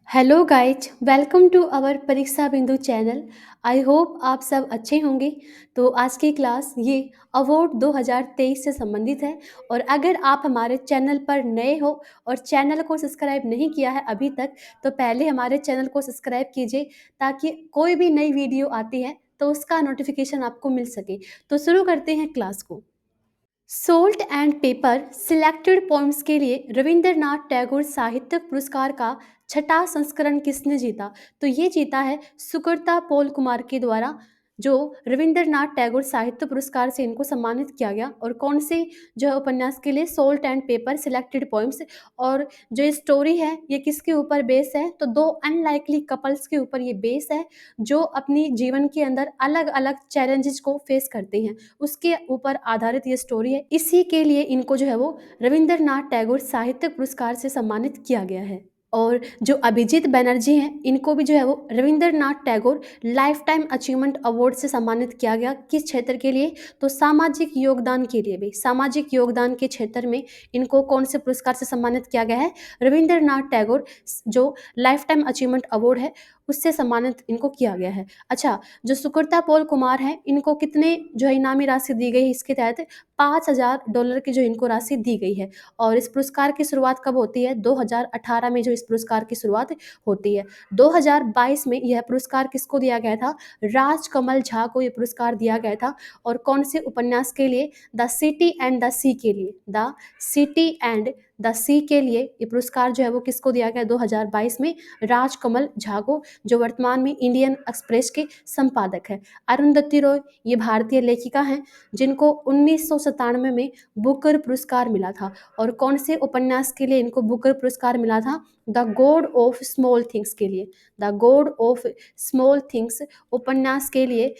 Hello guys, welcome to our Pariksha Bindu channel. I hope आप सब अच्छे होंगे। तो आज की क्लास ये अवार्ड 2023 से संबंधित है। और अगर आप हमारे चैनल पर नए हो और चैनल को सब्सक्राइब नहीं किया है अभी तक, तो पहले हमारे चैनल को सब्सक्राइब कीजिए ताकि कोई भी नई वीडियो आती है तो उसका नोटिफिकेशन आपको मिल सके। तो शुरू करते हैं क्लास को। Salt and paper selected poems के लिए रविंद्रनाथ टैगोर साहित्य पुरस्कार का छठा संस्करण किसने जीता? तो ये जीता है सुकृता पॉल कुमार के द्वारा, जो रविंद्रनाथ टैगोर साहित्य पुरस्कार से इनको सम्मानित किया गया। और कौन से जो है उपन्यास के लिए? Salt and paper selected poems. और जो ये स्टोरी है ये किसके ऊपर बेस है? तो दो अनलाइकली कपल्स के ऊपर ये बेस है, जो अपनी जीवन के अंदर अलग अलग चैलेंजेस को फेस करते हैं, उसके ऊपर आधारित ये स्टोरी है। इसी के लिए इनको जो है वो रविंद्रनाथ टैगोर साहित्य पुरस्कार से सम्मानित किया गया है। और जो अभिजीत बैनर्जी हैं, इनको भी जो है वो Rabindranath Tagore life time achievement award से सम्मानित किया गया। किस क्षेत्र के लिए? तो सामाजिक योगदान के लिए भी। सामाजिक योगदान के क्षेत्र में इनको कौन से पुरस्कार से सम्मानित किया गया है? रविंद्रनाथ टैगोर जो लाइफ टाइम अचीवमेंट अवार्ड है उससे सम्मानित इनको किया गया है। अच्छा, जो सुकृता पॉल कुमार हैं, इनको कितने जो है इनामी राशि दी गई है इसके तहत? $5000 की जो इनको राशि दी गई है। और इस पुरस्कार की शुरुआत कब होती है? 2018 में जो इस पुरस्कार की शुरुआत होती है। 2022 में यह पुरस्कार किसको दिया गया था? राजकमल झा को ये पुरस्कार दिया गया था। और कौन से उपन्यास के लिए? द सिटी एंड द सी के लिए। द सिटी एंड द सी के लिए ये पुरस्कार जो है वो किसको दिया गया? 2022 में राजकमल झा को, जो वर्तमान में इंडियन एक्सप्रेस के संपादक है। अरुंधति रॉय ये भारतीय लेखिका हैं, जिनको 1997 में बुकर पुरस्कार मिला था। और कौन से उपन्यास के लिए इनको बुकर पुरस्कार मिला था? The God of small things के लिए। The God of small things उपन्यास के लिए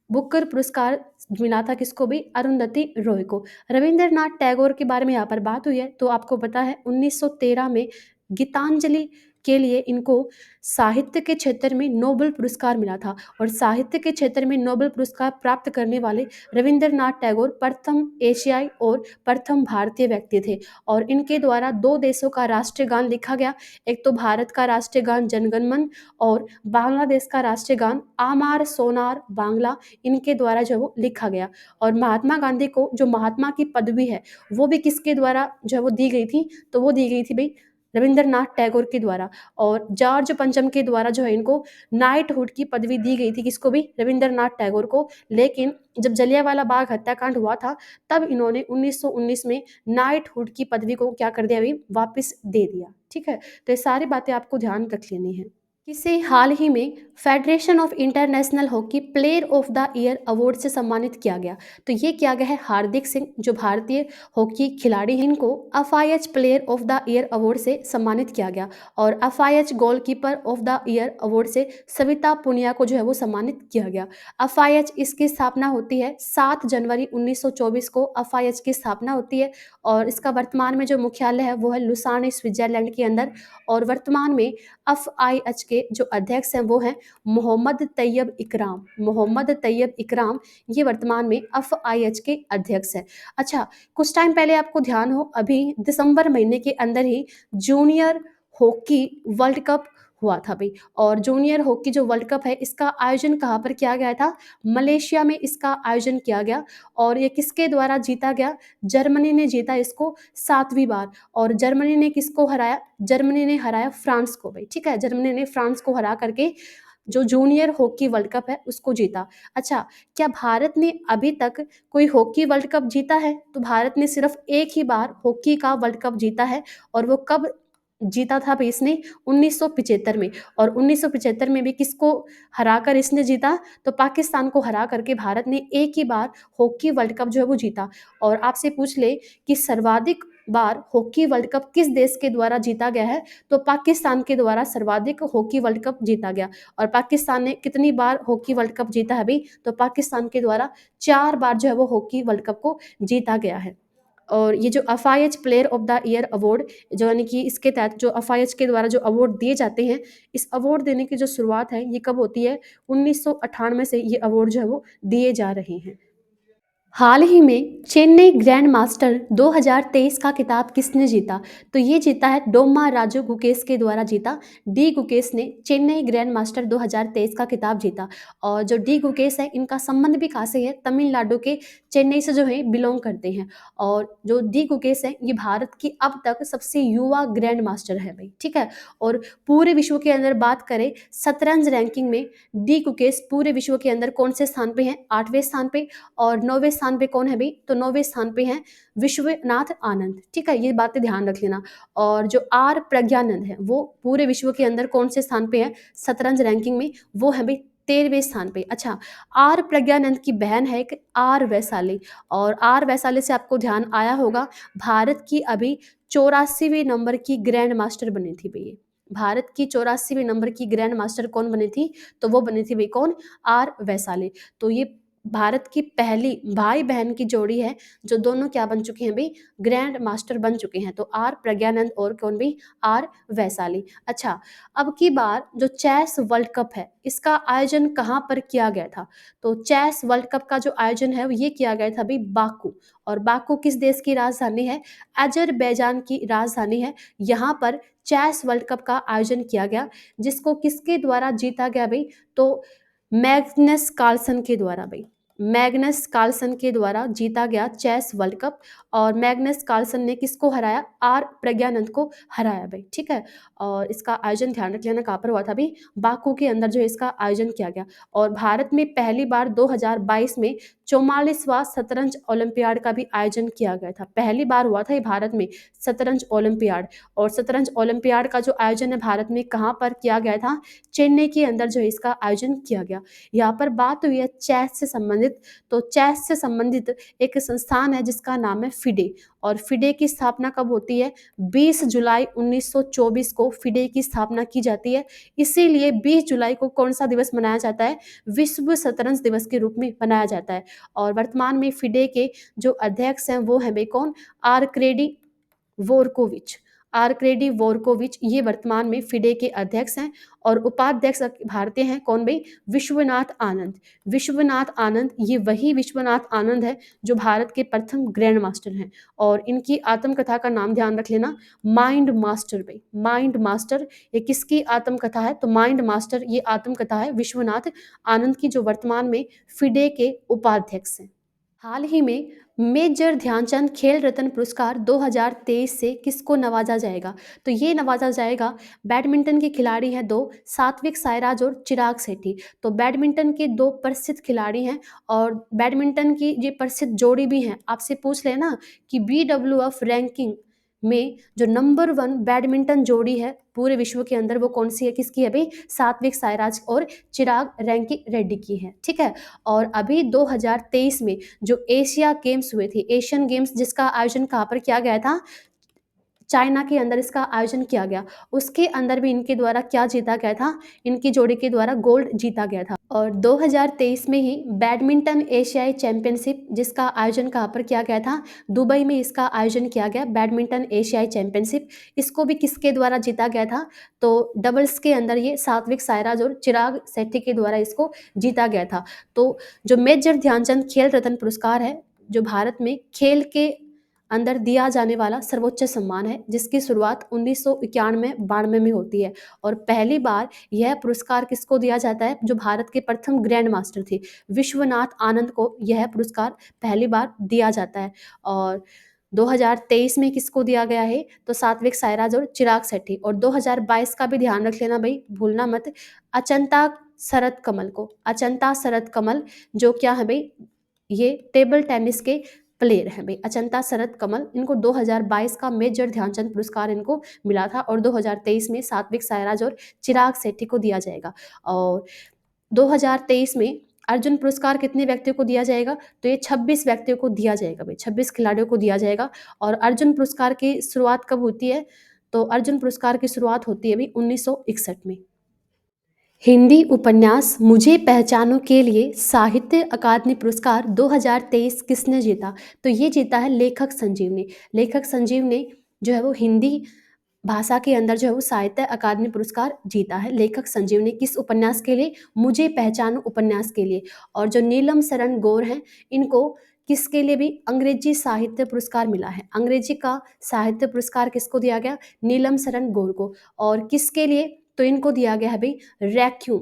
बुकर पुरस्कार मिला था। किसको भी? अरुंधति रॉय को। रविंद्रनाथ टैगोर के बारे में यहाँ पर बात हुई है तो आपको पता है 1913 में गीतांजलि के लिए इनको साहित्य के क्षेत्र में नोबेल पुरस्कार मिला था। और साहित्य के क्षेत्र में नोबेल पुरस्कार प्राप्त करने वाले रविंद्रनाथ टैगोर प्रथम एशियाई और प्रथम भारतीय व्यक्ति थे। और इनके द्वारा दो देशों का राष्ट्रीय गान लिखा गया। एक तो भारत का राष्ट्रीय गान जनगण मन, और बांग्लादेश का राष्ट्रीय गान आमार सोनार बांग्ला, इनके द्वारा जो वो लिखा गया। और महात्मा गांधी को जो महात्मा की पदवी है वो भी किसके द्वारा जो है वो दी गई थी? तो वो दी गई थी भाई रविंद्रनाथ टैगोर के द्वारा। और जॉर्ज पंचम के द्वारा जो है इनको नाइटहुड की पदवी दी गई थी। किसको भी? रविंद्रनाथ टैगोर को। लेकिन जब जलियांवाला बाग हत्याकांड हुआ था तब इन्होंने 1919 में नाइटहुड की पदवी को क्या कर दिया भाई? वापस दे दिया। ठीक है, तो ये सारी बातें आपको ध्यान रख लेनी है। किसे हाल ही में federation of international hockey player of the year award से सम्मानित किया गया? तो ये किया गया है हार्दिक सिंह, जो भारतीय हॉकी खिलाड़ी हैं, इनको FIH player of the year award से सम्मानित किया गया। और FIH goalkeeper of the year award से सविता पुनिया को जो है वो सम्मानित किया गया। एफआईएच इसकी स्थापना होती है 7 जनवरी 1924 को एफआईएच की स्थापना होती है। और इसका वर्तमान में जो मुख्यालय है वो है लुसाने स्विट्जरलैंड के अंदर। और वर्तमान में एफआईएच के जो अध्यक्ष हैं वो हैं मोहम्मद तैयब इकराम। मोहम्मद तैयब इकराम ये वर्तमान में एफआईएच के अध्यक्ष हैं। अच्छा, कुछ टाइम पहले आपको ध्यान हो, अभी दिसंबर महीने के अंदर ही जूनियर हॉकी वर्ल्ड कप हुआ था भाई। और जूनियर हॉकी जो वर्ल्ड कप है इसका आयोजन कहाँ पर किया गया था? मलेशिया में इसका आयोजन किया गया। और ये किसके द्वारा जीता गया? जर्मनी ने जीता इसको 7वीं बार। और जर्मनी ने किसको हराया? जर्मनी ने हराया फ्रांस को भाई। ठीक है, जर्मनी ने फ्रांस को हरा करके जो जूनियर हॉकी वर्ल्ड कप है उसको जीता। अच्छा, क्या भारत ने अभी तक कोई हॉकी वर्ल्ड कप जीता है? तो भारत ने सिर्फ एक ही बार हॉकी का वर्ल्ड कप जीता है। और वो कब जीता था भाई इसने? 1975 में। और 1975 में भी किसको हराकर इसने जीता? तो पाकिस्तान को हरा करके भारत ने एक ही बार हॉकी वर्ल्ड कप जो है वो जीता। और आपसे पूछ ले कि सर्वाधिक बार हॉकी वर्ल्ड कप किस देश के द्वारा जीता गया है? तो पाकिस्तान के द्वारा सर्वाधिक हॉकी वर्ल्ड कप जीता गया। और पाकिस्तान ने कितनी बार हॉकी वर्ल्ड कप जीता है भाई? तो पाकिस्तान के द्वारा 4 बार जो है वो हॉकी वर्ल्ड कप को जीता गया है। और ये जो FIH player of the year award, जो यानी कि इसके तहत जो एफआईएच के द्वारा जो अवार्ड दिए जाते हैं, इस अवार्ड देने की जो शुरुआत है ये कब होती है? 1998 से ये अवार्ड जो है वो दिए जा रहे हैं। हाल ही में चेन्नई ग्रैंड मास्टर 2023 का खिताब किसने जीता? तो ये जीता है डोमा राजू गुकेश के द्वारा जीता। डी गुकेश ने चेन्नई ग्रैंड मास्टर 2023 का खिताब जीता। और जो डी गुकेश है, इनका संबंध भी कहाँ से है? तमिलनाडु के चेन्नई से जो है बिलोंग करते हैं। और जो डी गुकेश है, ये भारत की अब तक सबसे युवा ग्रैंड मास्टर है भाई, ठीक है। और पूरे विश्व के अंदर बात करें शतरंज रैंकिंग में, डी गुकेश पूरे विश्व के अंदर कौन से स्थान पे हैं? 8वें स्थान पे। और 9वें स्थान पे कौन है भाई? तो 9वें स्थान पे हैं विश्वनाथ आनंद, ठीक है, ये बातें ध्यान रख लेना। और जो आर प्रज्ञानंद है, वो पूरे विश्व के अंदर कौन से स्थान पे है शतरंज रैंकिंग में? वो है भाई 13वें स्थान पे। अच्छा, आर प्रज्ञानंद की बहन है एक आर वैशाली। और आर वैशाली से आपको ध्यान आया होगा, भारत की अभी 84वें नंबर की ग्रैंड मास्टर बनी थी भैया। भारत की 84वें नंबर की ग्रैंड मास्टर कौन बनी थी? तो वो बनी थी भाई कौन? आर वैशाली। तो ये भारत की पहली भाई बहन की जोड़ी है जो दोनों क्या बन चुके हैं भाई? ग्रैंड मास्टर बन चुके हैं। तो आर प्रज्ञानंद और कौन भाई? आर वैशाली। अच्छा, अब की बार जो चेस वर्ल्ड कप है, इसका आयोजन कहाँ पर किया गया था? तो चेस वर्ल्ड कप का जो आयोजन है, वो ये किया गया था भाई बाकू। और बाकू किस देश की राजधानी है? अजरबैजान की राजधानी है। यहाँ पर चेस वर्ल्ड कप का आयोजन किया गया, जिसको किसके द्वारा जीता गया भाई? तो मैग्नस कार्लसन के द्वारा भाई। मैग्नस कार्लसन के द्वारा जीता गया चेस वर्ल्ड कप। और मैग्नस कार्लसन ने किसको हराया? आर प्रज्ञानंद को हराया भाई, ठीक है। और इसका आयोजन ध्यान रख लेना कहाँ पर हुआ था भाई? बाकू के अंदर जो है इसका आयोजन किया गया। और भारत में पहली बार 2022 में 44वां शतरंज ओलंपियाड का भी आयोजन किया गया था। पहली बार हुआ था ये भारत में शतरंज ओलंपियाड। और शतरंज ओलंपियाड का जो आयोजन है भारत में कहाँ पर किया गया था? चेन्नई के अंदर जो है इसका आयोजन किया गया। यहाँ पर बात हुई है चेस से संबंधित। तो चेस से संबंधित एक संस्थान है जिसका नाम है फिडे। और फिडे की स्थापना कब होती है? 20 जुलाई 1924 को फिडे की स्थापना की जाती है। इसीलिए 20 जुलाई को कौन सा दिवस मनाया जाता है? विश्व शतरंज दिवस के रूप में मनाया जाता है। और वर्तमान में फिडे के जो अध्यक्ष हैं वो हैं भाई कौन? आर्करेडी वोरकोविच। आर्करेडी वोरकोविच ये वर्तमान में फिडे के अध्यक्ष हैं। और उपाध्यक्ष भारतीय हैं कौन भाई? विश्वनाथ आनंद। विश्वनाथ आनंद, ये वही विश्वनाथ आनंद है जो भारत के प्रथम ग्रैंड मास्टर हैं। और इनकी आत्मकथा का नाम ध्यान रख लेना, माइंड मास्टर भाई। माइंड मास्टर, ये किसकी आत्मकथा है? तो माइंड मास्टर ये आत्मकथा है विश्वनाथ आनंद की, जो वर्तमान में फिडे के उपाध्यक्ष हैं। हाल ही में मेजर ध्यानचंद खेल रत्न पुरस्कार 2023 से किसको नवाजा जाएगा? तो ये नवाजा जाएगा, बैडमिंटन के खिलाड़ी हैं दो, सात्विक साईराज और चिराग शेट्टी। तो बैडमिंटन के दो प्रसिद्ध खिलाड़ी हैं। और बैडमिंटन की ये प्रसिद्ध जोड़ी भी हैं। आपसे पूछ लेना कि BWF रैंकिंग में जो नंबर 1 बैडमिंटन जोड़ी है पूरे विश्व के अंदर, वो कौन सी है? किसकी है भाई? सात्विक साईराज और चिराग रैंकी रेड्डी की है, ठीक है। और अभी 2023 में जो एशिया गेम्स हुए थे, एशियन गेम्स, जिसका आयोजन कहाँ पर किया गया था? चाइना के अंदर इसका आयोजन किया गया। उसके अंदर भी इनके द्वारा क्या जीता गया था? इनकी जोड़ी के द्वारा गोल्ड जीता गया था। और 2023 में ही बैडमिंटन एशियाई चैंपियनशिप, जिसका आयोजन कहाँ पर किया गया था? दुबई में इसका आयोजन किया गया, बैडमिंटन एशियाई चैंपियनशिप। इसको भी किसके द्वारा जीता गया था? तो डबल्स के अंदर ये सात्विक साईराज और चिराग शेट्टी के द्वारा इसको जीता गया था। तो जो मेजर ध्यानचंद खेल रत्न पुरस्कार है, जो भारत में खेल के अंदर दिया जाने वाला सर्वोच्च सम्मान है, जिसकी शुरुआत 1991-92 में होती है। और पहली बार यह पुरस्कार किसको दिया जाता है? जो भारत के प्रथम ग्रैंड मास्टर थे, विश्वनाथ आनंद को यह पुरस्कार पहली बार दिया जाता है। और 2023 में किसको दिया गया है? तो सात्विक साईराज और चिराग शेट्टी। और 2022 का भी ध्यान रख लेना भाई, भूलना मत, अचंता शरत कमल को। अचंता शरत कमल जो क्या है भाई? ये टेबल टेनिस के प्लेयर हैं भाई, अचंता शरत कमल। इनको 2022 का मेजर ध्यानचंद पुरस्कार इनको मिला था। और 2023 में सात्विक साईराज और चिराग शेट्टी को दिया जाएगा। और 2023 में अर्जुन पुरस्कार कितने व्यक्तियों को दिया जाएगा? तो ये 26 व्यक्तियों को दिया जाएगा भाई, 26 खिलाड़ियों को दिया जाएगा। और अर्जुन पुरस्कार की शुरुआत कब होती है? तो अर्जुन पुरस्कार की शुरुआत होती है भाई 1961 में। हिंदी उपन्यास मुझे पहचानो के लिए साहित्य अकादमी पुरस्कार 2023 किसने जीता? तो ये जीता है लेखक संजीव ने। लेखक संजीव ने जो है वो हिंदी भाषा के अंदर जो है वो साहित्य अकादमी पुरस्कार जीता है। लेखक संजीव ने किस उपन्यास के लिए? मुझे पहचानो उपन्यास के लिए। और जो नीलम शरण गौर हैं, इनको किसके लिए भी अंग्रेजी साहित्य पुरस्कार मिला है? अंग्रेजी का साहित्य पुरस्कार किसको दिया गया? नीलम शरण गौर को। और किसके लिए? तो इनको दिया गया है भाई रैक्यूम,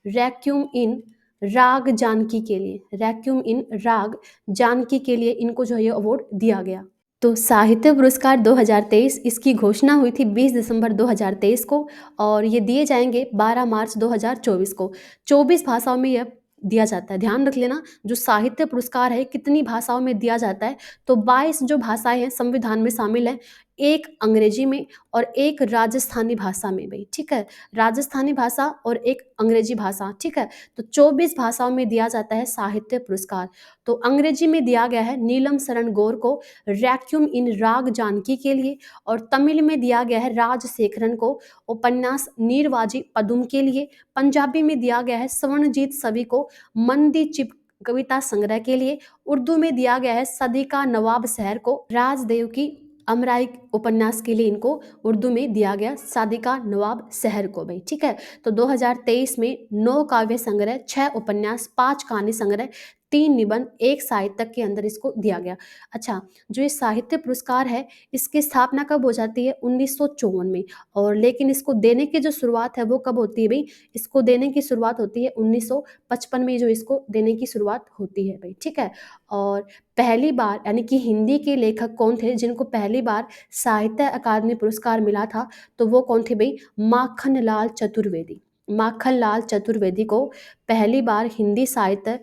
रैक्यूम इन राग जानकी के लिए, रैक्यूम इन राग जानकी के लिए इनको जो है ये अवार्ड दिया गया। तो साहित्य पुरस्कार 2023 इसकी घोषणा हुई थी 20 दिसंबर 2023 को और ये दिए जाएंगे 12 मार्च 2024 को। 24 भाषाओं में यह दिया जाता है। ध्यान रख लेना, जो साहित्य पुरस्कार है कितनी भाषाओं में दिया जाता है, तो 22 जो भाषाएं हैं संविधान में शामिल है, एक अंग्रेजी में और एक राजस्थानी भाषा में भाई, ठीक है, राजस्थानी भाषा और एक अंग्रेजी भाषा, ठीक है। तो 24 भाषाओं में दिया जाता है साहित्य पुरस्कार। तो अंग्रेजी में दिया गया है नीलम शरण गौर को रैक्यूम इन राग जानकी के लिए, और तमिल में दिया गया है राजशेखरन को उपन्यास नीरवाजी पदुम के लिए, पंजाबी में दिया गया है स्वर्णजीत सभी को मंदी चिप कविता संग्रह के लिए, उर्दू में दिया गया है सदिका नवाब शहर को राजदेव की अमराई उपन्यास के लिए, इनको उर्दू में दिया गया सादिका नवाब शहर को भाई, ठीक है। तो 2023 में 9 काव्य संग्रह, 6 उपन्यास, 5 कहानी संग्रह, 3 निबंध, 1 साहित्यक के अंदर इसको दिया गया। अच्छा, जो ये साहित्य पुरस्कार है इसकी स्थापना कब हो जाती है? 1954 में। और लेकिन इसको देने की जो शुरुआत है वो कब होती है भाई? इसको देने की शुरुआत होती है 1955 में, जो इसको देने की शुरुआत होती है भाई, ठीक है। और पहली बार यानी कि हिंदी के लेखक कौन थे जिनको पहली बार साहित्य अकादमी पुरस्कार मिला था? तो वो कौन थे भाई? माखन लाल चतुर्वेदी। माखन लाल चतुर्वेदी को पहली बार हिंदी साहित्य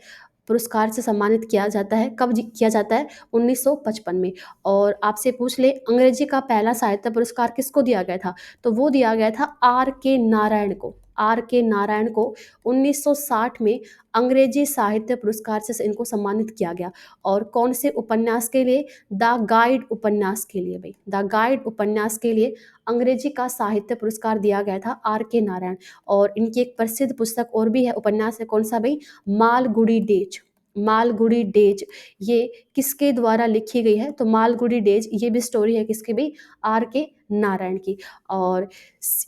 पुरस्कार से सम्मानित किया जाता है। कब किया जाता है? 1955 में। और आपसे पूछ ले अंग्रेजी का पहला साहित्य पुरस्कार किसको दिया गया था? तो वो दिया गया था आर के नारायण को। आर के नारायण को 1960 में अंग्रेजी साहित्य पुरस्कार से इनको सम्मानित किया गया। और कौन से उपन्यास के लिए? द गाइड उपन्यास के लिए भाई, द गाइड उपन्यास के लिए अंग्रेजी का साहित्य पुरस्कार दिया गया था आर के नारायण। और इनकी एक प्रसिद्ध पुस्तक और भी है, उपन्यास है, कौन सा भाई? मालगुडी डेज। मालगुडी डेज ये किसके द्वारा लिखी गई है? तो मालगुडी डेज ये भी स्टोरी है किसकी भाई? आर के नारायण की। और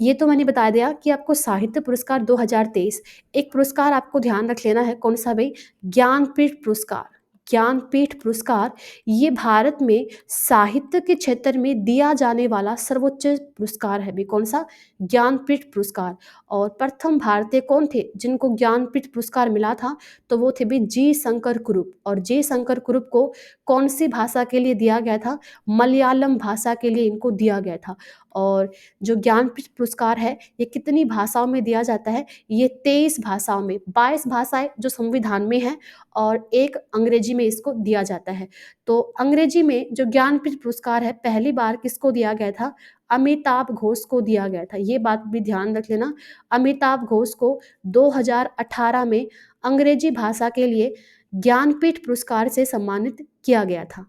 ये तो मैंने बता दिया कि आपको साहित्य पुरस्कार 2023, एक पुरस्कार आपको ध्यान रख लेना है, कौन सा भाई? ज्ञानपीठ पुरस्कार। ज्ञानपीठ पुरस्कार ये भारत में साहित्य के क्षेत्र में दिया जाने वाला सर्वोच्च पुरस्कार है भी, कौन सा? ज्ञानपीठ पुरस्कार। और प्रथम भारतीय कौन थे जिनको ज्ञानपीठ पुरस्कार मिला था? तो वो थे भी जी शंकर कुरुप। और जी शंकर कुरुप को कौन सी भाषा के लिए दिया गया था? मलयालम भाषा के लिए इनको दिया गया था। और जो ज्ञानपीठ पुरस्कार है ये कितनी भाषाओं में दिया जाता है? ये 23 भाषाओं में, 22 भाषाएं जो संविधान में है और एक अंग्रेजी में इसको दिया जाता है। तो अंग्रेजी में जो ज्ञानपीठ पुरस्कार है पहली बार किसको दिया गया था? अमिताभ घोष को दिया गया था। ये बात भी ध्यान रख लेना, अमिताभ घोष को 2018 में अंग्रेजी भाषा के लिए ज्ञानपीठ पुरस्कार से सम्मानित किया गया था।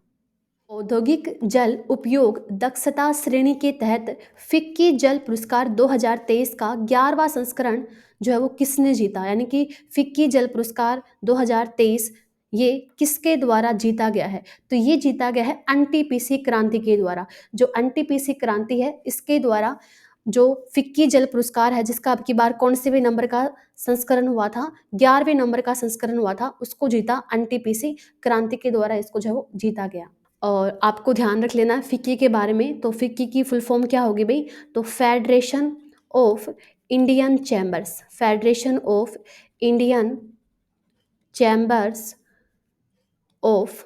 औद्योगिक जल उपयोग दक्षता श्रेणी के तहत फिक्की जल पुरस्कार 2023 का 11वां संस्करण जो है वो किसने जीता? यानी कि फिक्की जल पुरस्कार 2023 ये किसके द्वारा जीता गया है? तो ये जीता गया है एनटीपीसी क्रांति के द्वारा। जो एनटीपीसी क्रांति है इसके द्वारा जो फिक्की जल पुरस्कार है, जिसका अब की बार कौन से भी नंबर का संस्करण हुआ था? 11वें नंबर का संस्करण हुआ था, उसको जीता एनटीपीसी क्रांति के द्वारा, इसको जो है वो जीता गया। और आपको ध्यान रख लेना है फिक्की के बारे में। तो फिक्की की फुल फॉर्म क्या होगी भाई? तो federation of Indian chambers, federation of Indian chambers of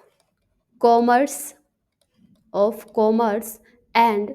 commerce and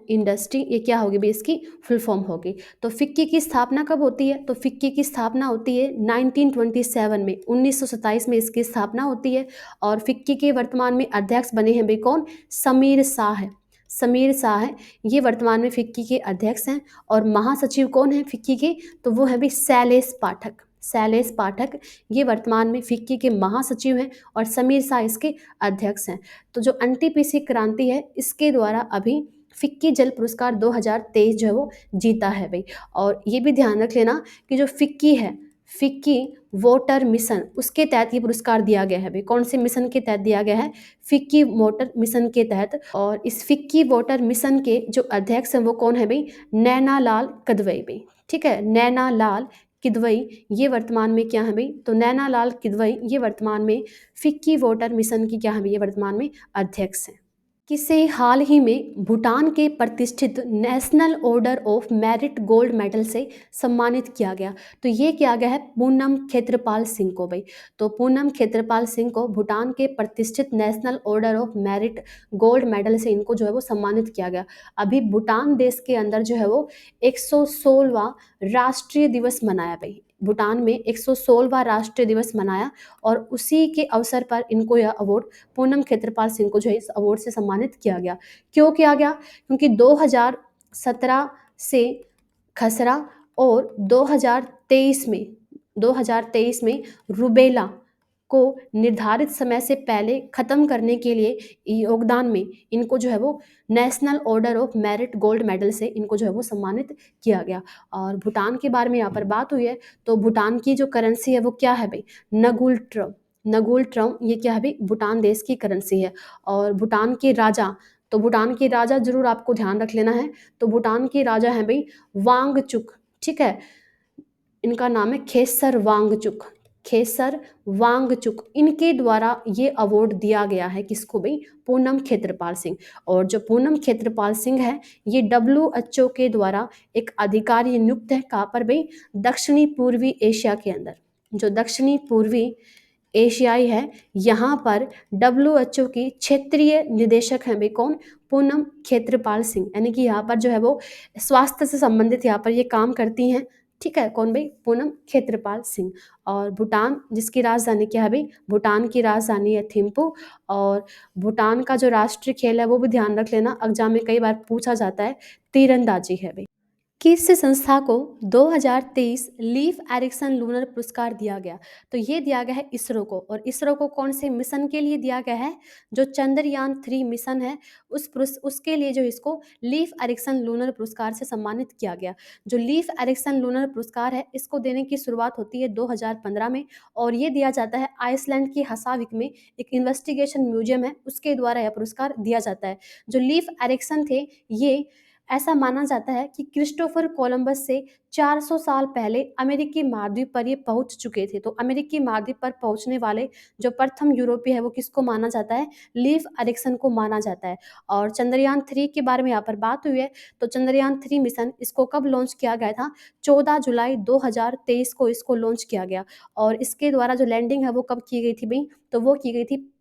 industry ये क्या होगी भाई? इसकी फुल फॉर्म होगी। तो फिक्की की स्थापना कब होती है? तो फिक्की की स्थापना होती है 1927 में, 1927 में इसकी स्थापना होती है। और फिक्की के वर्तमान में अध्यक्ष बने हैं भाई कौन? समीर शाह है। समीर शाह है ये वर्तमान में फिक्की के अध्यक्ष हैं। और महासचिव कौन है फिक्की के? तो वो है भाई शैलेश पाठक। शैलेश पाठक ये वर्तमान में फिक्की के महासचिव हैं और समीर शाह इसके अध्यक्ष हैं। तो जो एनटीपीसी क्रांति है इसके द्वारा अभी फिक्की जल पुरस्कार 2023 जो है वो जीता है भाई। और ये भी ध्यान रख लेना कि जो फिक्की है, फिक्की वाटर मिशन, उसके तहत ये पुरस्कार दिया गया है भाई। कौन से मिशन के तहत दिया गया है? फिक्की वाटर मिशन के तहत। और इस फिक्की वाटर मिशन के जो अध्यक्ष हैं वो कौन है भाई? नैना लाल किदवई भाई, ठीक है, नैना लाल किदवई ये वर्तमान में क्या है भाई, तो नैना लाल किदवई ये वर्तमान में फिक्की वाटर मिशन की क्या है, ये वर्तमान में अध्यक्ष हैं। किसे हाल ही में भूटान के प्रतिष्ठित national order of merit gold medal से सम्मानित किया गया, तो ये किया गया है पूनम खेत्रपाल सिंह को भाई। तो पूनम खेत्रपाल सिंह को भूटान के प्रतिष्ठित national order of merit gold medal से इनको जो है वो सम्मानित किया गया। अभी भूटान देश के अंदर जो है वो 116वां राष्ट्रीय दिवस मनाया भाई, भूटान में 116वां राष्ट्रीय दिवस मनाया और उसी के अवसर पर इनको यह अवार्ड पूनम खेत्रपाल सिंह को जो है इस अवार्ड से सम्मानित किया गया। क्यों किया गया, क्योंकि 2017 से खसरा और 2023 में रुबेला को निर्धारित समय से पहले खत्म करने के लिए योगदान में इनको जो है वो national order of merit gold medal से इनको जो है वो सम्मानित किया गया। और भूटान के बारे में यहाँ पर बात हुई है, तो भूटान की जो करेंसी है वो क्या है भाई, नगुल ट्रम। नगुल ट्रम ये क्या है भाई, भूटान देश की करेंसी है। और भूटान के राजा, तो भूटान के राजा जरूर आपको ध्यान रख लेना है, तो भूटान के राजा हैं भाई वांगचुक, ठीक है, इनका नाम है खेसर वांगचुक, खेसर वांगचुक, इनके द्वारा ये अवार्ड दिया गया है किसको भाई, पूनम खेत्रपाल सिंह। और जो पूनम खेत्रपाल सिंह है ये WHO के द्वारा एक अधिकारी नियुक्त है, कहाँ पर भाई, दक्षिणी पूर्वी एशिया के अंदर। जो दक्षिणी पूर्वी एशियाई है यहाँ पर WHO की क्षेत्रीय निदेशक हैं भाई, कौन, पूनम खेत्रपाल सिंह, यानी कि यहाँ पर जो है वो स्वास्थ्य से संबंधित यहाँ पर ये काम करती हैं, ठीक है, कौन भाई, पूनम खेत्रपाल सिंह। और भूटान जिसकी राजधानी क्या है भाई, भूटान की राजधानी है थिम्पू। और भूटान का जो राष्ट्रीय खेल है वो भी ध्यान रख लेना, एग्जाम में कई बार पूछा जाता है, तीरंदाजी है भाई। किस संस्था को 2023 लीफ एरिक्सन लूनर पुरस्कार दिया गया, तो ये दिया गया है इसरो को। और इसरो को कौन से मिशन के लिए दिया गया है, जो चंद्रयान 3 मिशन है उसके लिए जो इसको लीफ एरिक्सन लूनर पुरस्कार से सम्मानित किया गया। जो लीफ एरिक्सन लूनर पुरस्कार है इसको देने की शुरुआत होती है 2015 में, और ये दिया जाता है आइसलैंड के हसाविक में एक इन्वेस्टिगेशन म्यूजियम है, उसके द्वारा यह पुरस्कार दिया जाता है। जो लीफ एरिक्सन थे ये ऐसा माना जाता है कि क्रिस्टोफर कोलंबस से 400 साल पहले अमेरिकी महाद्वीप पर ये पहुंच चुके थे। तो अमेरिकी महाद्वीप पर पहुंचने वाले जो प्रथम यूरोपीय है वो किसको माना जाता है, लीफ एरिक्सन को माना जाता है। और चंद्रयान 3 के बारे में यहाँ पर बात हुई है, तो चंद्रयान 3 मिशन इसको कब लॉन्च किया गया था, 14 जुलाई 2023 को इसको लॉन्च किया गया। और इसके द्वारा जो लैंडिंग है वो कब की गई थी भाई, तो वो की गई थी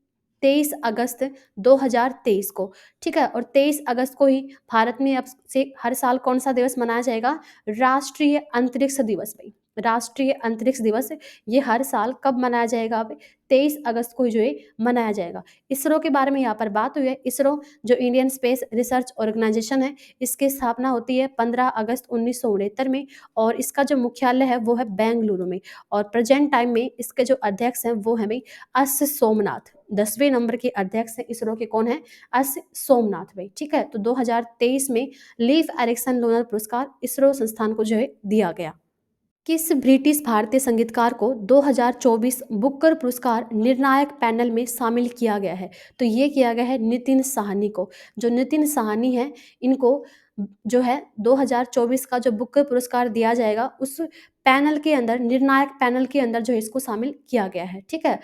23 अगस्त 2023 को, ठीक है। और 23 अगस्त को ही भारत में अब से हर साल कौन सा दिवस मनाया जाएगा, राष्ट्रीय अंतरिक्ष दिवस भाई, राष्ट्रीय अंतरिक्ष दिवस ये हर साल कब मनाया जाएगा, अब 23 अगस्त को ही जो है मनाया जाएगा। इसरो के बारे में यहाँ पर बात हुई है, इसरो जो इंडियन स्पेस रिसर्च ऑर्गेनाइजेशन है इसकी स्थापना होती है 15 अगस्त 1969 में, और इसका जो मुख्यालय है वो है बेंगलुरु में। और प्रेजेंट टाइम में इसके जो अध्यक्ष हैं वो है भाई एस सोमनाथ, 10वें नंबर के अध्यक्ष हैं इसरो के, कौन है, एस सोमनाथ भाई, ठीक है। तो 2023 में लीफ एरिक्सन लूनर पुरस्कार इसरो संस्थान को जो है दिया गया। किस ब्रिटिश भारतीय संगीतकार को 2024 बुकर पुरस्कार निर्णायक पैनल में शामिल किया गया है, तो ये किया गया है नितिन साहनी को। जो नितिन साहनी है इनको जो है 2024 का जो बुकर पुरस्कार दिया जाएगा उस पैनल के अंदर, निर्णायक पैनल के अंदर जो है इसको शामिल किया गया है, ठीक है।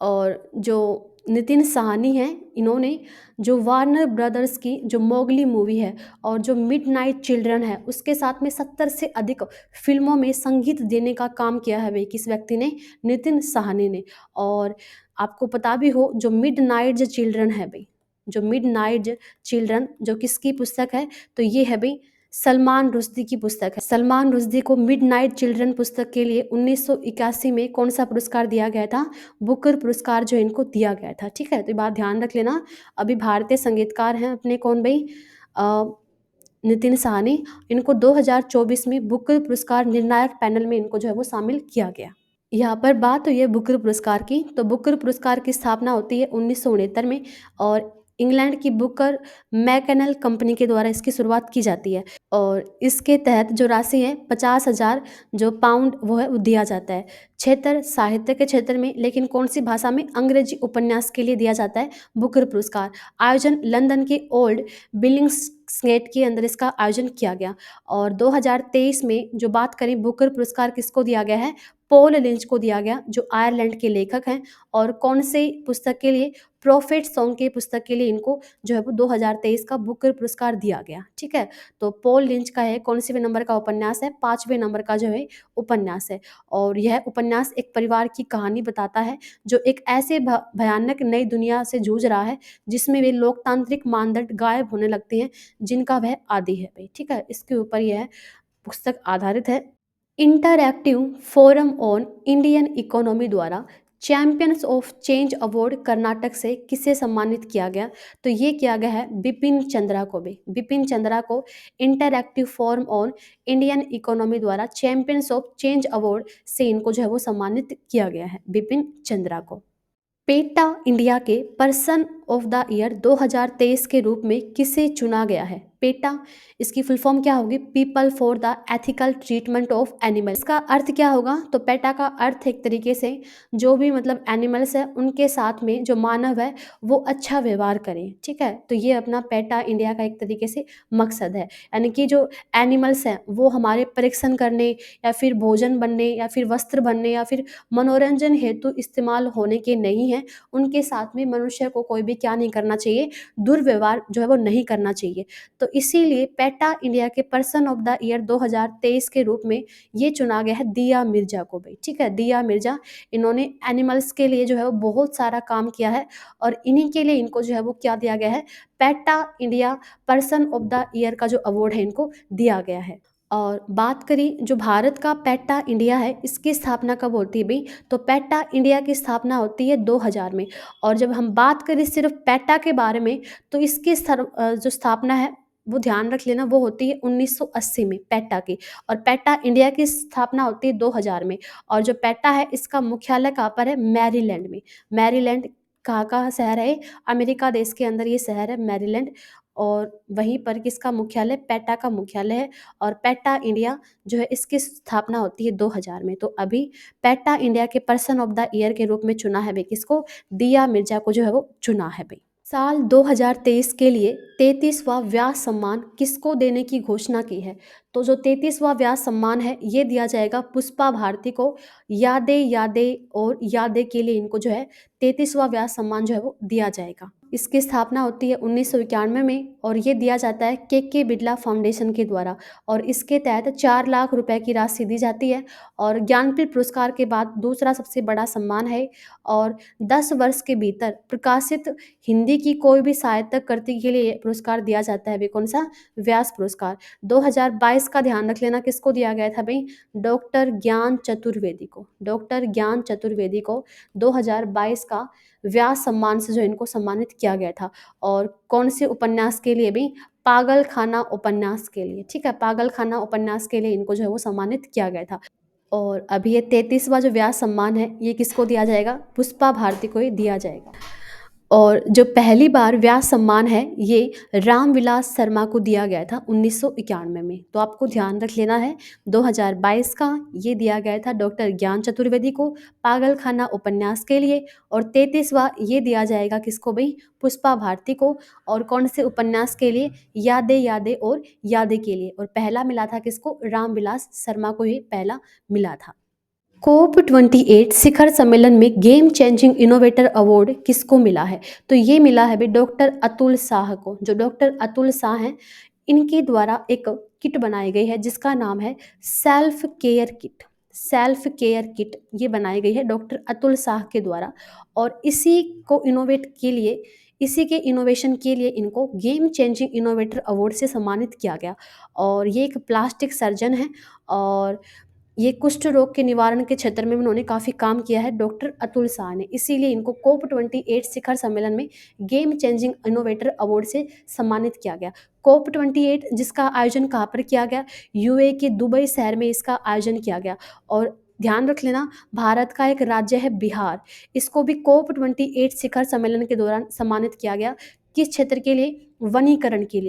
और जो नितिन साहनी हैं इन्होंने जो वार्नर ब्रदर्स की जो मोगली मूवी है और जो मिडनाइट चिल्ड्रन है उसके साथ में 70 से अधिक फिल्मों में संगीत देने का काम किया है भाई, किस व्यक्ति ने, नितिन साहनी ने। और आपको पता भी हो जो मिडनाइट चिल्ड्रन है भाई, जो मिडनाइट चिल्ड्रन जो किसकी पुस्तक है, तो ये है भाई सलमान रुश्दी की पुस्तक है। सलमान रुश्दी को मिडनाइट चिल्ड्रन पुस्तक के लिए 1981 में कौन सा पुरस्कार दिया गया था, बुकर पुरस्कार जो इनको दिया गया था, ठीक है। तो ये बात ध्यान रख लेना। अभी भारतीय संगीतकार हैं अपने कौन भाई, नितिन साहनी, इनको 2024 में बुकर पुरस्कार निर्णायक पैनल में इनको जो है वो शामिल किया गया। यहाँ पर बात हुई है बुकर पुरस्कार की, तो बुकर पुरस्कार की स्थापना होती है 1969 में, और इंग्लैंड की बुकर मैकेनल कंपनी के द्वारा इसकी शुरुआत की जाती है। और इसके तहत जो राशि है 50,000 जो पाउंड वो है वो दिया जाता है। क्षेत्र साहित्य के क्षेत्र में, लेकिन कौन सी भाषा में, अंग्रेजी उपन्यास के लिए दिया जाता है बुकर पुरस्कार। आयोजन लंदन के ओल्ड स्टेट के अंदर इसका आयोजन किया गया। और 2023 में जो बात करें, बुकर पुरस्कार किसको दिया गया है? पॉल लिंच को दिया गया, जो आयरलैंड के लेखक हैं। और कौन से पुस्तक के लिए? प्रोफेट सॉन्ग के पुस्तक के लिए इनको जो है वो 2023 का बुकर पुरस्कार दिया गया। ठीक है, तो पॉल लिंच का है, कौन से नंबर का उपन्यास है? 5वें नंबर का जो है उपन्यास है। और यह उपन्यास एक परिवार की कहानी बताता है जो एक ऐसे भयानक नई दुनिया से जूझ रहा है जिसमें वे लोकतांत्रिक मानदंड गायब होने लगते हैं जिनका वह आदी है भाई। ठीक है, इसके ऊपर यह पुस्तक आधारित है। Interactive forum on Indian economy द्वारा champions of change award Karnataka से किसे सम्मानित किया गया? तो ये किया गया है बिपिन चंद्रा को भी। बिपिन चंद्रा को interactive forum on Indian economy द्वारा चैंपियंस ऑफ चेंज अवार्ड से इनको जो है वो सम्मानित किया गया है, बिपिन चंद्रा को। पेटा इंडिया के पर्सन ऑफ द ईयर 2023 के रूप में किसे चुना गया है? पेटा, इसकी फुल फॉर्म क्या होगी? People for the ethical treatment of animals. इसका अर्थ क्या होगा? तो पेटा का अर्थ एक तरीके से जो भी मतलब एनिमल्स है उनके साथ में जो मानव है वो अच्छा व्यवहार करें। ठीक है, तो ये अपना पेटा इंडिया का एक तरीके से मकसद है। यानी कि जो एनिमल्स हैं वो हमारे परीक्षण करने या फिर भोजन बनने या फिर वस्त्र बनने या फिर मनोरंजन हेतु इस्तेमाल होने के नहीं है। उनके साथ में मनुष्य को कोई भी क्या नहीं करना चाहिए? दुर्व्यवहार जो है वो नहीं करना चाहिए। तो इसीलिए पेटा इंडिया के पर्सन ऑफ द ईयर 2023 के रूप में ये चुना गया है दिया मिर्जा को भाई। ठीक है, दिया मिर्जा, इन्होंने एनिमल्स के लिए जो है वो बहुत सारा काम किया है और इन्हीं के लिए इनको जो है वो क्या दिया गया है? PETA India person of the year का जो अवार्ड है इनको दिया गया है। और बात करें जो भारत का पेटा इंडिया है इसकी स्थापना कब होती है भाई? तो पेटा इंडिया की स्थापना होती है 2000 में। और जब हम बात करें सिर्फ पेटा के बारे में तो इसकी जो स्थापना है वो ध्यान रख लेना, वो होती है 1980 में पेटा की। और पेटा इंडिया की स्थापना होती है 2000 में। और जो पेटा है इसका मुख्यालय कहाँ पर है? मैरीलैंड में। मैरीलैंड कहाँ का शहर है? अमेरिका देश के अंदर ये शहर है मैरीलैंड। और वहीं पर किसका मुख्यालय? पेटा का मुख्यालय है। और पेटा इंडिया जो है इसकी स्थापना होती है 2000 में। तो अभी पेटा इंडिया के पर्सन ऑफ द ईयर के रूप में चुना है भाई किसको? दिया मिर्जा को जो है वो चुना है भाई। साल 2023 के लिए 33वां व्यास सम्मान किसको देने की घोषणा की है? तो जो 33वां व्यास सम्मान है ये दिया जाएगा पुष्पा भारती को। यादें यादें और यादें के लिए इनको जो है 33वां व्यास सम्मान जो है वो दिया जाएगा। इसकी स्थापना होती है 1991 में और ये दिया जाता है के बिरला फाउंडेशन के द्वारा। और इसके तहत 4 लाख रुपए की राशि दी जाती है। और ज्ञानपीठ पुरस्कार के बाद दूसरा सबसे बड़ा सम्मान है। और 10 वर्ष के भीतर प्रकाशित हिंदी की कोई भी साहित्यिक कृति के लिए पुरस्कार दिया जाता है भाई। कौन सा? व्यास पुरस्कार। 2022 का ध्यान रख लेना, किसको दिया गया था भाई? डॉक्टर ज्ञान चतुर्वेदी को। डॉक्टर ज्ञान चतुर्वेदी को 2022 का व्यास सम्मान से जो इनको सम्मानित किया गया था। और कौन से उपन्यास के लिए भी? पागल खाना उपन्यास के लिए। ठीक है, पागल खाना उपन्यास के लिए इनको जो है वो सम्मानित किया गया था। और अभी ये 33वां जो व्यास सम्मान है ये किसको दिया जाएगा? पुष्पा भारती को ही दिया जाएगा। और जो पहली बार व्यास सम्मान है ये रामविलास शर्मा को दिया गया था 1991 में। तो आपको ध्यान रख लेना है 2022 का ये दिया गया था डॉक्टर ज्ञान चतुर्वेदी को पागल खाना उपन्यास के लिए। और 33वां ये दिया जाएगा किसको भाई? पुष्पा भारती को। और कौन से उपन्यास के लिए? यादें यादें और यादें के लिए। और पहला मिला था किसको? रामविलास शर्मा को ही पहला मिला था। कोप 28 शिखर सम्मेलन में गेम चेंजिंग इनोवेटर अवार्ड किसको मिला है? तो ये मिला है भाई डॉक्टर अतुल शाह को। जो डॉक्टर अतुल शाह हैं इनके द्वारा एक किट बनाई गई है जिसका नाम है self care kit. Self care kit ये बनाई गई है डॉक्टर अतुल शाह के द्वारा। और इसी को इनोवेट के लिए, इसी के इनोवेशन के लिए इनको गेम चेंजिंग इनोवेटर अवार्ड से सम्मानित किया गया। और ये एक प्लास्टिक सर्जन है और ये कुष्ठ रोग के निवारण के क्षेत्र में उन्होंने काफ़ी काम किया है डॉक्टर अतुल शाह ने। इसीलिए इनको कोप 28 शिखर सम्मेलन में गेम चेंजिंग इनोवेटर अवार्ड से सम्मानित किया गया। कोप 28 जिसका आयोजन कहाँ पर किया गया? यूएई के दुबई शहर में इसका आयोजन किया गया। और ध्यान रख लेना भारत का एक राज्य है बिहार, इसको भी कोप 28 शिखर सम्मेलन के दौरान सम्मानित किया गया। किस क्षेत्र के लिए? वनीकरण के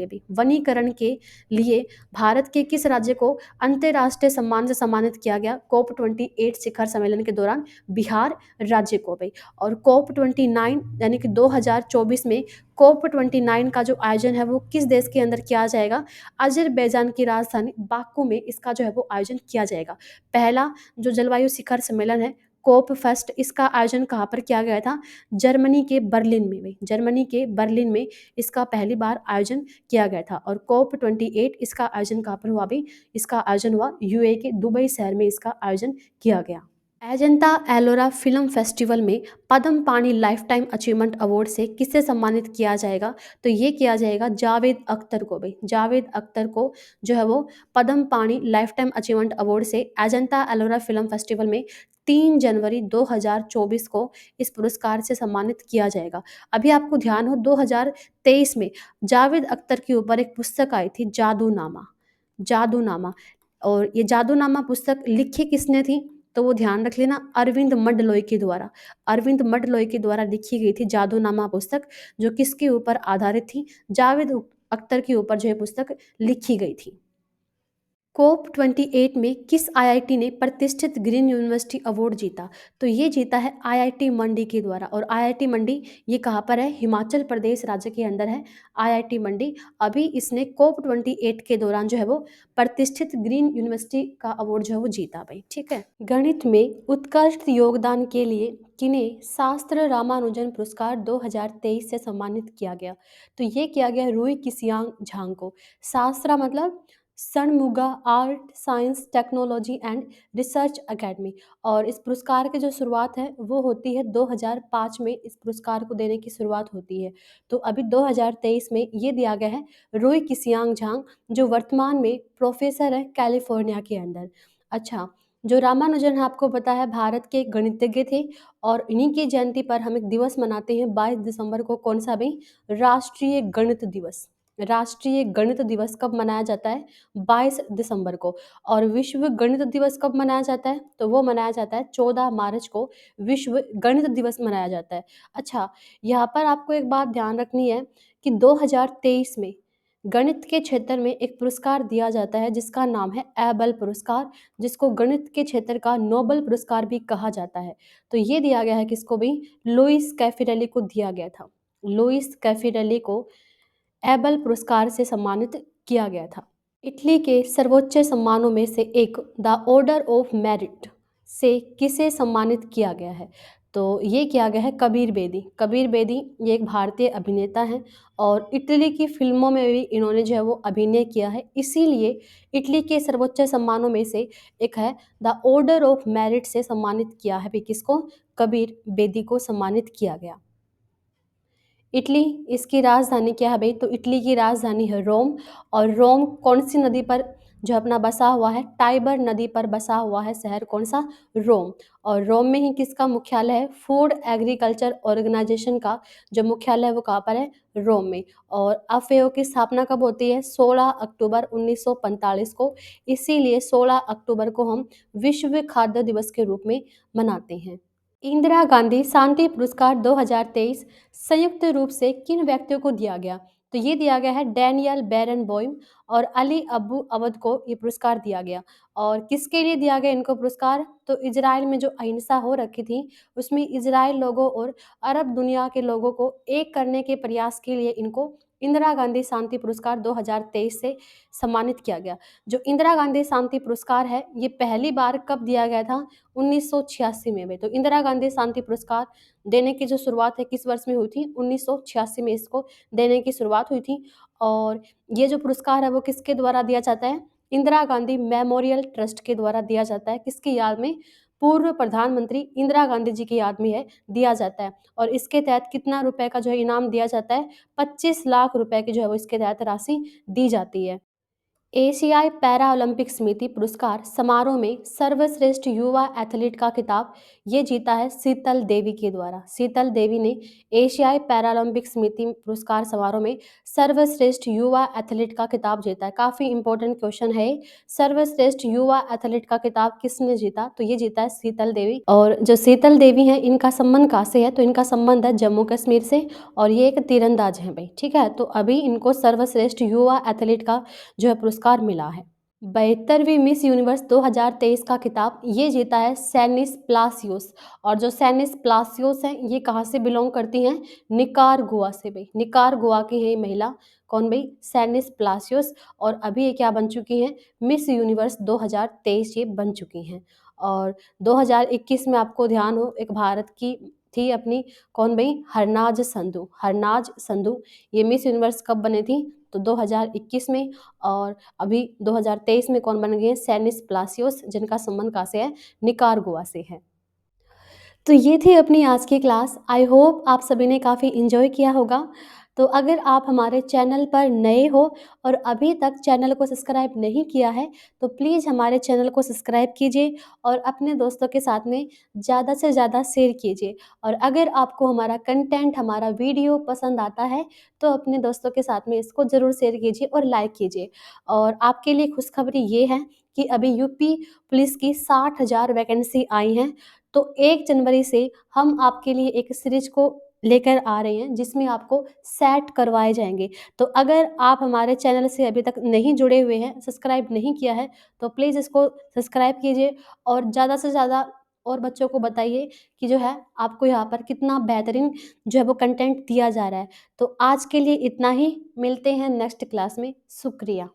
लिए भारत के किस राज्य को अंतर्राष्ट्रीय सम्मान से सम्मानित किया गया? COP28 शिखर सम्मेलन के दौरान बिहार राज्य को भाई। और COP29 यानी कि 2024 में COP29 का जो आयोजन है वो किस देश के अंदर किया जाएगा? अजरबैजान की राजधानी बाकू में इसका जो है वो आयोजन किया जाएगा। पहला जो जलवायु शिखर सम्मेलन है कोप फेस्ट, इसका आयोजन कहाँ पर किया गया था? जर्मनी के बर्लिन में इसका पहली बार आयोजन किया गया था। और COP28 इसका आयोजन कहाँ पर हुआ भी? इसका आयोजन हुआ यूएई के दुबई शहर में इसका आयोजन किया गया। अजंता एलोरा फिल्म फेस्टिवल में पद्म पाणी लाइफ टाइम अचीवमेंट अवार्ड से किसे सम्मानित किया जाएगा? तो ये किया जाएगा जावेद अख्तर को भाई। जावेद अख्तर को जो है वो पद्म पाणी लाइफ टाइम अचीवमेंट अवार्ड से अजंता एलोरा फिल्म फेस्टिवल में 3 जनवरी 2024 को इस पुरस्कार से सम्मानित किया जाएगा। अभी आपको ध्यान हो 2023 में जावेद अख्तर के ऊपर एक पुस्तक आई थी जादूनामा। और ये जादूनामा पुस्तक लिखी किसने थी? तो वो ध्यान रख लेना, अरविंद मडलोई के द्वारा लिखी गई थी जादूनामा पुस्तक, जो किसके ऊपर आधारित थी? जावेद अख्तर के ऊपर जो है पुस्तक लिखी गई थी। COP28 में किस आईआईटी ने प्रतिष्ठित ग्रीन यूनिवर्सिटी अवार्ड जीता? तो ये जीता है आईआईटी मंडी के द्वारा। और आईआईटी मंडी ये कहाँ पर है? हिमाचल प्रदेश राज्य के अंदर है आईआईटी मंडी। अभी इसने COP28 के दौरान जो है वो प्रतिष्ठित ग्रीन यूनिवर्सिटी का अवार्ड जो है वो जीता भाई, ठीक है। गणित में उत्कृष्ट योगदान के लिए किन्हें शास्त्र रामानुजन पुरस्कार 2023 से सम्मानित किया गया? तो ये किया गया रूई किसियांग झांग को। शास्त्रा मतलब Shanmuga art science technology and research academy. और इस पुरस्कार की जो शुरुआत है वो होती है 2005 में, इस पुरस्कार को देने की शुरुआत होती है। तो अभी 2023 में ये दिया गया है रोई किसियांग झांग, जो वर्तमान में प्रोफेसर है कैलिफोर्निया के अंदर। अच्छा, जो रामानुजन है आपको पता है भारत के एक गणितज्ञ थे, और इन्हीं की जयंती पर हम एक दिवस मनाते हैं 22 दिसंबर को। कौन सा भाई? राष्ट्रीय गणित दिवस। राष्ट्रीय गणित दिवस कब मनाया जाता है? 22 दिसंबर को। और विश्व गणित दिवस कब मनाया जाता है? तो वो मनाया जाता है 14 मार्च को, विश्व गणित दिवस मनाया जाता है। अच्छा, यहाँ पर आपको एक बात ध्यान रखनी है कि 2023 में गणित के क्षेत्र में एक पुरस्कार दिया जाता है जिसका नाम है एबल पुरस्कार, जिसको गणित के क्षेत्र का नोबेल पुरस्कार भी कहा जाता है। तो ये दिया गया है किसको भी? लुईस कैफिरेली को दिया गया था। लुईस कैफिरेली को एबल पुरस्कार से सम्मानित किया गया था। इटली के सर्वोच्च सम्मानों में से एक द ऑर्डर ऑफ मेरिट से किसे सम्मानित किया गया है? तो ये किया गया है कबीर बेदी। कबीर बेदी ये एक भारतीय अभिनेता हैं, और इटली की फिल्मों में भी इन्होंने जो है वो अभिनय किया है, इसीलिए इटली के सर्वोच्च सम्मानों में से एक है द ऑर्डर ऑफ मेरिट से सम्मानित किया है भी किसको? कबीर बेदी को सम्मानित किया गया। इटली, इसकी राजधानी क्या है भाई? तो इटली की राजधानी है रोम। और रोम कौन सी नदी पर जो अपना बसा हुआ है? टाइबर नदी पर बसा हुआ है शहर, कौन सा? रोम। और रोम में ही किसका मुख्यालय है? फूड एग्रीकल्चर ऑर्गेनाइजेशन का जो मुख्यालय है वो कहाँ पर है? रोम में। और एफएओ की स्थापना कब होती है? 16 अक्टूबर 1945 को। इसीलिए 16 अक्टूबर को हम विश्व खाद्य दिवस के रूप में मनाते हैं। इंदिरा गांधी शांति पुरस्कार 2023 संयुक्त रूप से किन व्यक्तियों को दिया गया? तो ये दिया गया है डैनियल बेरनबॉइम और अली अब्बू अवध को ये पुरस्कार दिया गया। और किसके लिए दिया गया इनको पुरस्कार? तो इजराइल में जो अहिंसा हो रखी थी उसमें इजराइल लोगों और अरब दुनिया के लोगों को एक करने के प्रयास के लिए इनको इंदिरा गांधी शांति पुरस्कार 2023 से सम्मानित किया गया। जो इंदिरा गांधी शांति पुरस्कार है ये पहली बार कब दिया गया था? 1986 में भी। तो इंदिरा गांधी शांति पुरस्कार देने की जो शुरुआत है किस वर्ष में हुई थी? 1986 में इसको देने की शुरुआत हुई थी। और ये जो पुरस्कार है वो किसके द्वारा दिया जाता है? इंदिरा गांधी मेमोरियल ट्रस्ट के द्वारा दिया जाता है। किसकी याद में? पूर्व प्रधानमंत्री इंदिरा गांधी जी की याद में है दिया जाता है। और इसके तहत कितना रुपए का जो है इनाम दिया जाता है? 25 लाख रुपए की जो है वो इसके तहत राशि दी जाती है। एशियाई पैरा ओलंपिक समिति पुरस्कार समारोह में सर्वश्रेष्ठ युवा एथलीट का खिताब ये जीता है शीतल देवी के द्वारा। शीतल देवी ने एशियाई पैरा ओलंपिक समिति पुरस्कार समारोह में सर्वश्रेष्ठ युवा एथलीट का खिताब जीता है। काफ़ी इंपॉर्टेंट क्वेश्चन है ये। सर्वश्रेष्ठ युवा एथलीट का खिताब किसने जीता? तो ये जीता है शीतल देवी। और जो शीतल देवी हैं इनका संबंध कहाँ से है? तो इनका संबंध है जम्मू कश्मीर से और ये एक तीरंदाज हैं भाई, ठीक है। तो अभी इनको सर्वश्रेष्ठ युवा एथलीट का जो है पुरस्कार मिला है। 72वीं मिस यूनिवर्स 2023 का खिताब ये जीता है सैनिस प्लासियोस। और जो सैनिस प्लासियोस हैं ये कहाँ से बिलोंग करती हैं? निकारागुआ से भाई। निकारागुआ की है ये महिला। कौन भाई? सैनिस प्लासियोस। और अभी ये क्या बन चुकी हैं? मिस यूनिवर्स 2023 ये बन चुकी हैं। और 2021 में आपको ध्यान हो एक भारत की थी अपनी, कौन भाई? हरनाज संधू। हरनाज संधू ये मिस यूनिवर्स कब बने थी? तो 2021 में। और अभी 2023 में कौन बन गए हैं? सैनिस प्लासियोस, जिनका संबंध कहाँ से है? निकारागुआ से है। तो ये थी अपनी आज की क्लास। आई होप आप सभी ने काफ़ी एंजॉय किया होगा। तो अगर आप हमारे चैनल पर नए हो और अभी तक चैनल को सब्सक्राइब नहीं किया है, तो प्लीज़ हमारे चैनल को सब्सक्राइब कीजिए और अपने दोस्तों के साथ में ज़्यादा से ज़्यादा शेयर कीजिए। और अगर आपको हमारा कंटेंट, हमारा वीडियो पसंद आता है, तो अपने दोस्तों के साथ में इसको ज़रूर शेयर कीजिए और लाइक कीजिए। और आपके लिए खुशखबरी ये है कि अभी यूपी पुलिस की 60,000 वैकेंसी आई हैं। तो 1 जनवरी से हम आपके लिए एक सीरीज को लेकर आ रहे हैं जिसमें आपको सेट करवाए जाएँगे। तो अगर आप हमारे चैनल से अभी तक नहीं जुड़े हुए हैं, सब्सक्राइब नहीं किया है, तो प्लीज़ इसको सब्सक्राइब कीजिए और ज़्यादा से ज़्यादा और बच्चों को बताइए कि जो है आपको यहाँ पर कितना बेहतरीन जो है वो कंटेंट दिया जा रहा है। तो आज के लिए इतना ही, मिलते हैं नेक्स्ट क्लास में। शुक्रिया।